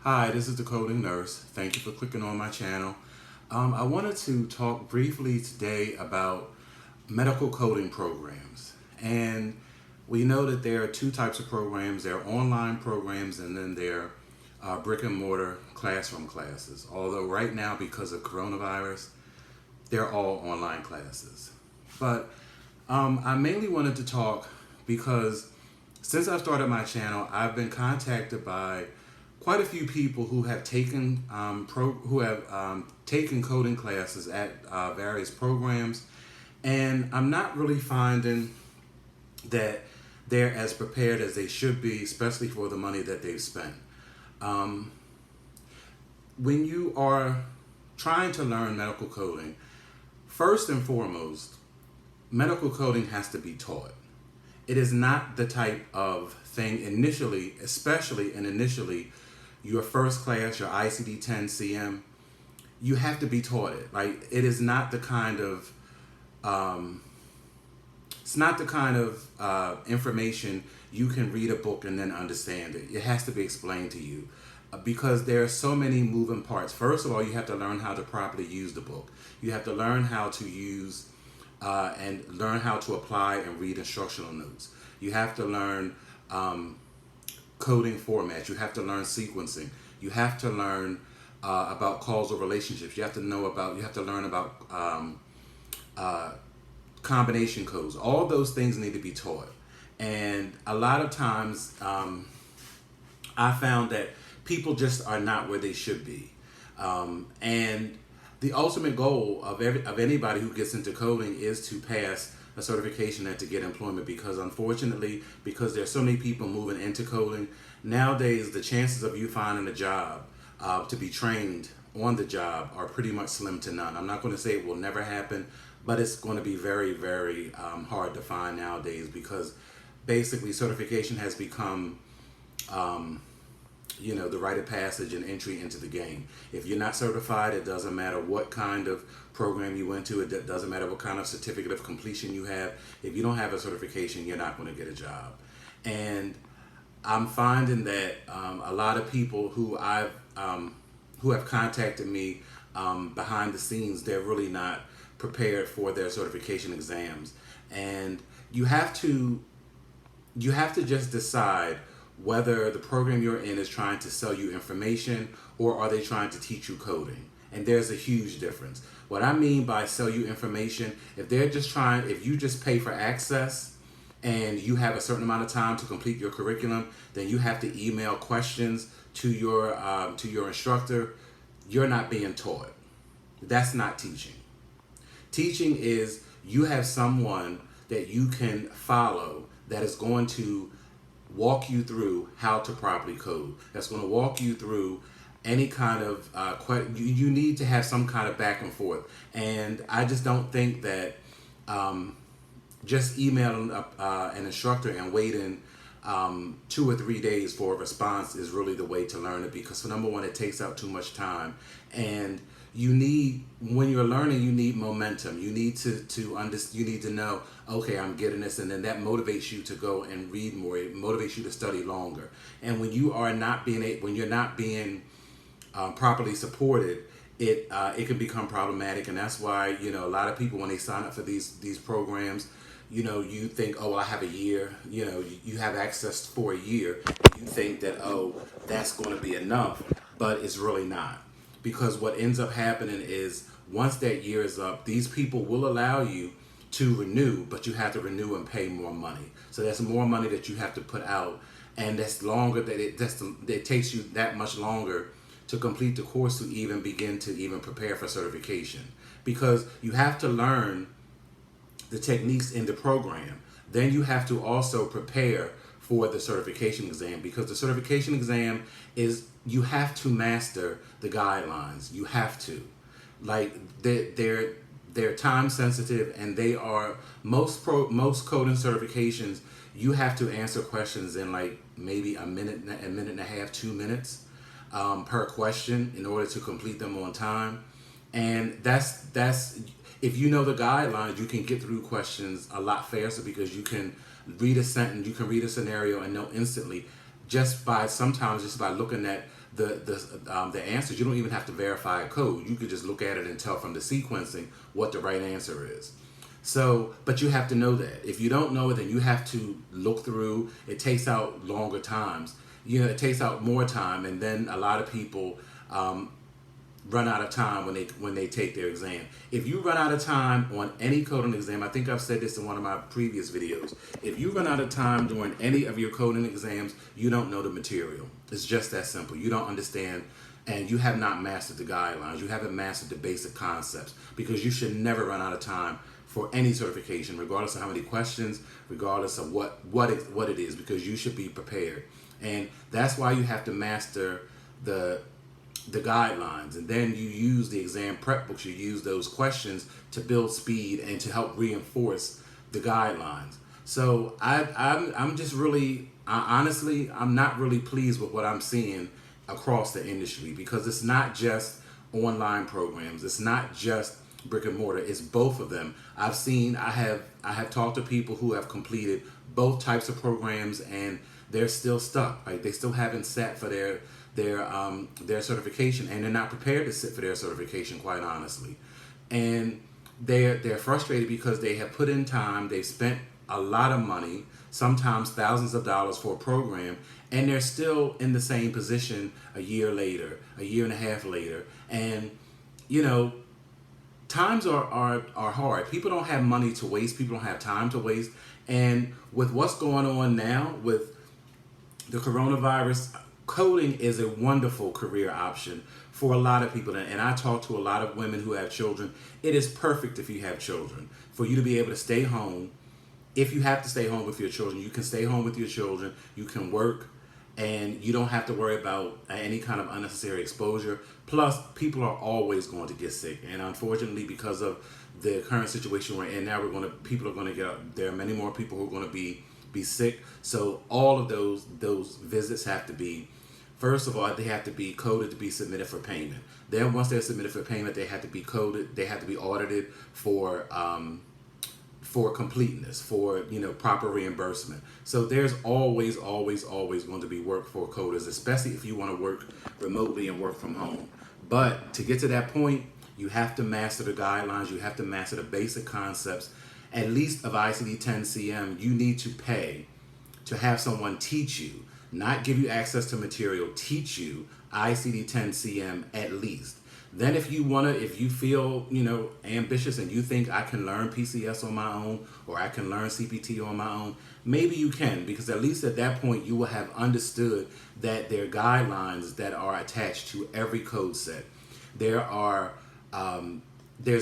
Hi, this is the Coding Nurse. Thank you for clicking on my channel. I wanted to talk briefly today about medical coding programs. And we know that there are two types of programs. There are online programs and then there are brick and mortar classroom classes. Although right now, because of coronavirus, they're all online classes. But I mainly wanted to talk because since I started my channel, I've been contacted by quite a few people who have taken taken coding classes at various programs, and I'm not really finding that they're as prepared as they should be, especially for the money that they've spent. When you are trying to learn medical coding, first and foremost, medical coding has to be taught. It is not the type of thing initially, your first class, your ICD-10 CM, you have to be taught it. Like, it is not the kind of, information you can read a book and then understand it. It has to be explained to you because there are so many moving parts. First of all, you have to learn how to properly use the book. You have to learn how to use and learn how to apply and read instructional notes. You have to learn coding formats. You have to learn sequencing. You have to learn about causal relationships. You have to learn about combination codes. All those things need to be taught. And a lot of times I found that people just are not where they should be. And the ultimate goal of anybody who gets into coding is to pass a certification and to get employment, because unfortunately, because there's so many people moving into coding, nowadays the chances of you finding a job to be trained on the job are pretty much slim to none. I'm not going to say it will never happen, but it's going to be very, very hard to find nowadays, because basically certification has become the rite of passage and entry into the game. If you're not certified, it doesn't matter what kind of program you went to. It doesn't matter what kind of certificate of completion you have. If you don't have a certification, you're not going to get a job. And I'm finding that a lot of people who have contacted me behind the scenes, they're really not prepared for their certification exams. And you have to just decide whether the program you're in is trying to sell you information or are they trying to teach you coding. And there's a huge difference. What I mean by sell you information, if you just pay for access and you have a certain amount of time to complete your curriculum, then you have to email questions to your instructor. You're not being taught. That's not teaching. Teaching is you have someone that you can follow that is going to walk you through how to properly code. That's going to walk you through any kind of you need to have some kind of back and forth. And I just don't think that just emailing an instructor and waiting 2 or 3 days for a response is really the way to learn it, because number one, it takes out too much time. And when you're learning, you need momentum. You need you need to know, okay, I'm getting this, and then that motivates you to go and read more. It motivates you to study longer. And when you're not being properly supported, it can become problematic. And that's why a lot of people, when they sign up for these programs, you think, oh, well, I have a year. You have access for a year. You think that, oh, that's going to be enough, but it's really not. Because what ends up happening is once that year is up, these people will allow you to renew, but you have to renew and pay more money. So that's more money that you have to put out, and that's longer. It takes you that much longer to complete the course to even begin to prepare for certification, because you have to learn the techniques in the program. Then you have to also prepare for the certification exam, because the certification exam is, you have to master the guidelines. You have to. Like, they're time sensitive, and they are most coding certifications. You have to answer questions in like maybe a minute and a half, 2 minutes per question in order to complete them on time. And that's if you know the guidelines, you can get through questions a lot faster, because you can read a sentence, you can read a scenario and know instantly, just by looking at the answers. You don't even have to verify a code. You could just look at it and tell from the sequencing what the right answer is. So, but you have to know that. If you don't know it, then you have to look through. It takes out longer times. It takes out more time, and then a lot of people run out of time when they take their exam. If you run out of time on any coding exam, I think I've said this in one of my previous videos. If you run out of time during any of your coding exams, you don't know the material. It's just that simple. You don't understand, and you have not mastered the guidelines. You haven't mastered the basic concepts, because you should never run out of time for any certification, regardless of how many questions, regardless of what it is, because you should be prepared. And that's why you have to master the guidelines, and then you use the exam prep books. You use those questions to build speed and to help reinforce the guidelines. So I'm just really, honestly, I'm not really pleased with what I'm seeing across the industry, because it's not just online programs, it's not just brick and mortar, it's both of them. I have talked to people who have completed both types of programs, and they're still stuck. Like, they still haven't sat for their certification, and they're not prepared to sit for their certification, quite honestly. And they're frustrated because they have put in time, they've spent a lot of money, sometimes thousands of dollars for a program, and they're still in the same position a year later, a year and a half later. And times are hard. People don't have money to waste. People don't have time to waste. And with what's going on now with the coronavirus, coding is a wonderful career option for a lot of people. And I talk to a lot of women who have children. It is perfect if you have children, for you to be able to stay home. If you have to stay home with your children, you can stay home with your children. You can work, and you don't have to worry about any kind of unnecessary exposure. Plus, people are always going to get sick, and unfortunately, because of the current situation we're in now, people are going to get. There are many more people who are going to be sick. So all of those visits have to be, first of all, they have to be coded to be submitted for payment. Then once they're submitted for payment, they have to be coded. They have to be audited for completeness, for proper reimbursement. So there's always going to be work for coders, especially if you want to work remotely and work from home. But to get to that point, you have to master the guidelines. You have to master the basic concepts, at least of ICD-10-CM. You need to pay to have someone teach you, not give you access to material, teach you ICD-10-CM at least. Then if you feel, ambitious, and you think I can learn PCS on my own, or I can learn CPT on my own, maybe you can, because at least at that point you will have understood that there are guidelines that are attached to every code set. There's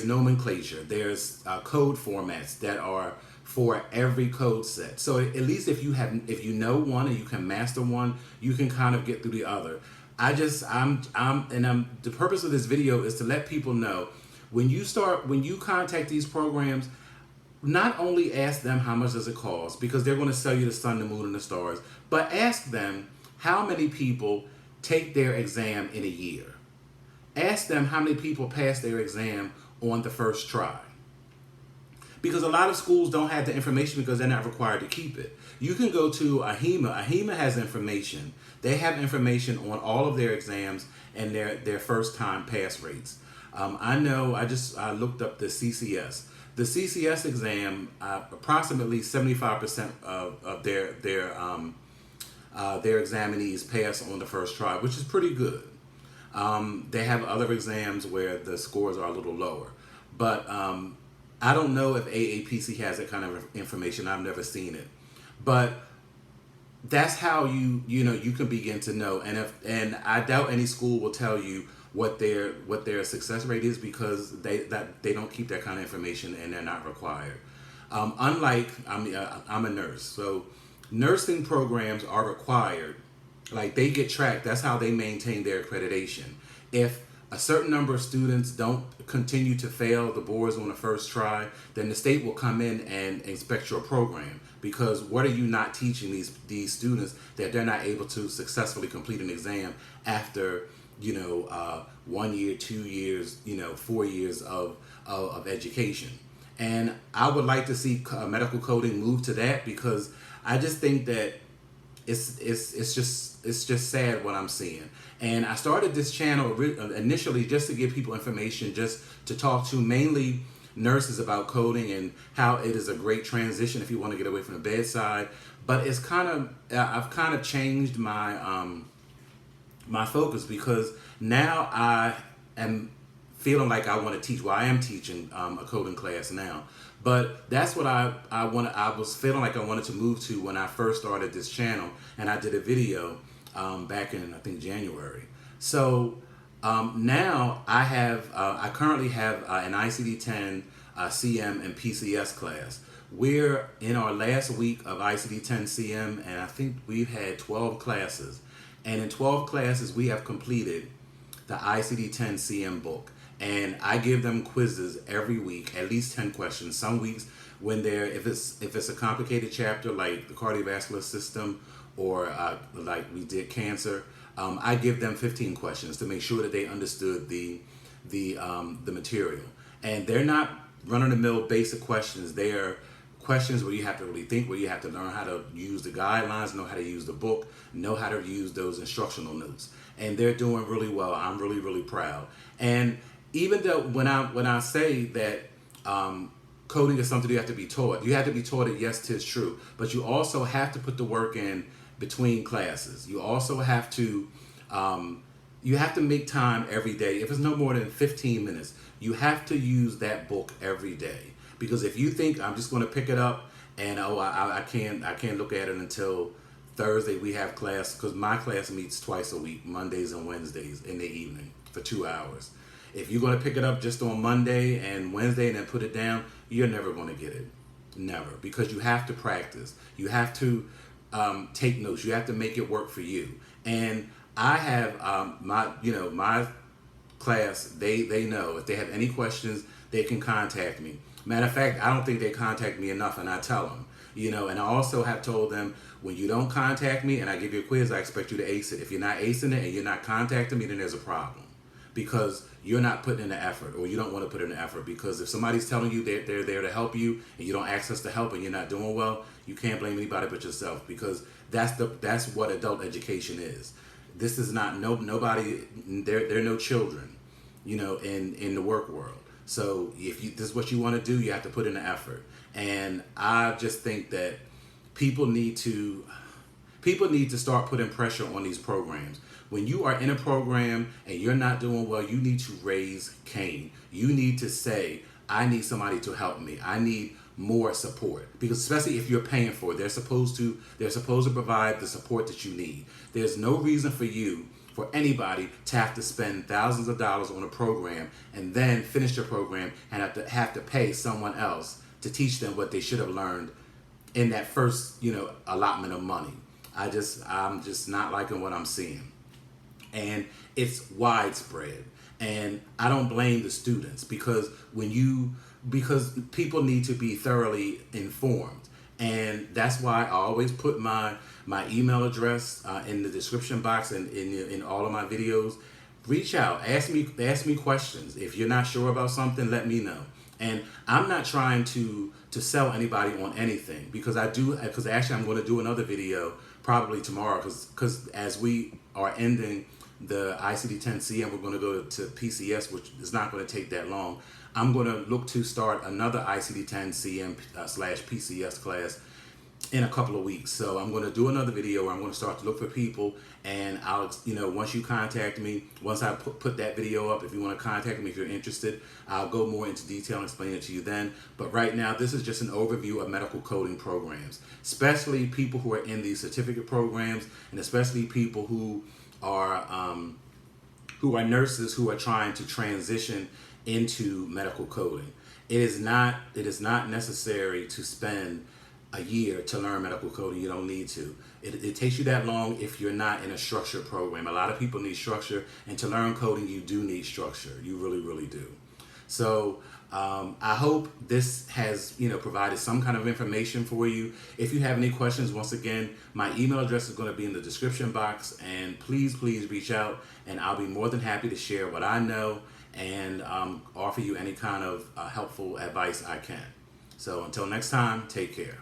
nomenclature, there's code formats that are for every code set. So at least if you know one and you can master one, you can kind of get through the other. The purpose of this video is to let people know, when you contact these programs, not only ask them how much does it cost, because they're going to sell you the sun, the moon, and the stars, but ask them how many people take their exam in a year. Ask them how many people pass their exam on the first try. Because a lot of schools don't have the information because they're not required to keep it. You can go to AHIMA. AHIMA has information. They have information on all of their exams and their first time pass rates. I know, I looked up the CCS. The CCS exam, approximately 75% of their examinees pass on the first try, which is pretty good. They have other exams where the scores are a little lower. But I don't know if AAPC has that kind of information. I've never seen it. But that's how you can begin to know. And I doubt any school will tell you what their success rate is, because they don't keep that kind of information, and they're not required. I'm a nurse, so nursing programs are required. Like, they get tracked. That's how they maintain their accreditation. If a certain number of students don't continue to fail the boards on the first try, then the state will come in and inspect your program, because what are you not teaching these students that they're not able to successfully complete an exam after 1 year, 2 years, 4 years of education. And I would like to see medical coding move to that, because I just think that it's just sad what I'm seeing. And I started this channel initially just to give people information, just to talk to mainly nurses about coding and how it is a great transition if you want to get away from the bedside. But it's kind of I've kind of changed my focus, because now I am feeling like I want to teach. Well, I am teaching a coding class now, but that's what I was feeling like I wanted to move to when I first started this channel, and I did a video back in, I think, January. So now I currently have an ICD-10 CM and PCS class. We're in our last week of ICD-10 CM, and I think we've had 12 classes. And in 12 classes, we have completed the ICD-10 CM book. And I give them quizzes every week, at least 10 questions. Some weeks when if it's a complicated chapter like the cardiovascular system, or like we did cancer, I give them 15 questions to make sure that they understood the material. And they're not run-of-the-mill basic questions. They are questions where you have to really think, where you have to learn how to use the guidelines, know how to use the book, know how to use those instructional notes. And they're doing really well. I'm really, really proud. And even though when I say that coding is something you have to be taught it, yes, 'tis true. But you also have to put the work in between classes. You also have to make time every day. If it's no more than 15 minutes, you have to use that book every day. Because if you think I'm just going to pick it up and I can't look at it until Thursday, we have class, because my class meets twice a week, Mondays and Wednesdays in the evening for 2 hours. If you're going to pick it up just on Monday and Wednesday and then put it down, you're never going to get it. Never. Because you have to practice. You have to take notes. You have to make it work for you. And I have my class, they know if they have any questions, they can contact me. Matter of fact, I don't think they contact me enough, and I tell them, and I also have told them, when you don't contact me and I give you a quiz, I expect you to ace it. If you're not acing it and you're not contacting me, then there's a problem, because you're not putting in the effort, or you don't want to put in the effort. Because if somebody's telling you they're there to help you and you don't access the help and you're not doing well, you can't blame anybody but yourself, because that's what adult education is. This is not nobody. There are no children, in the work world. So if this is what you want to do, you have to put in the effort. And I just think that people need to start putting pressure on these programs. When you are in a program and you're not doing well, you need to raise Cain. You need to say, I need somebody to help me. I need more support. Because especially if you're paying for it, they're supposed to provide the support that you need. There's no reason for anybody to have to spend thousands of dollars on a program and then finish the program and have to pay someone else to teach them what they should have learned in that first, allotment of money. I'm just not liking what I'm seeing. And it's widespread. And I don't blame the students, because people need to be thoroughly informed. And that's why I always put my email address in the description box and in all of my videos. Reach out, ask me questions. If you're not sure about something, let me know. And I'm not trying to sell anybody on anything, because actually I'm going to do another video probably tomorrow, because as we are ending the ICD-10 CM, we're going to go to PCS, which is not going to take that long. I'm going to look to start another ICD-10 CM / PCS class in a couple of weeks. So I'm going to do another video where I'm going to start to look for people, and I'll, once you contact me, once I put that video up, if you want to contact me, if you're interested, I'll go more into detail and explain it to you then. But right now, this is just an overview of medical coding programs, especially people who are in these certificate programs, and especially people who are nurses who are trying to transition into medical coding. It is not necessary to spend a year to learn medical coding. You don't need to. It takes you that long if you're not in a structured program. A lot of people need structure, and to learn coding, you do need structure. You really, really do. So I hope this has provided some kind of information for you. If you have any questions, once again, my email address is going to be in the description box, and please reach out, and I'll be more than happy to share what I know and offer you any kind of helpful advice I can. So until next time, take care.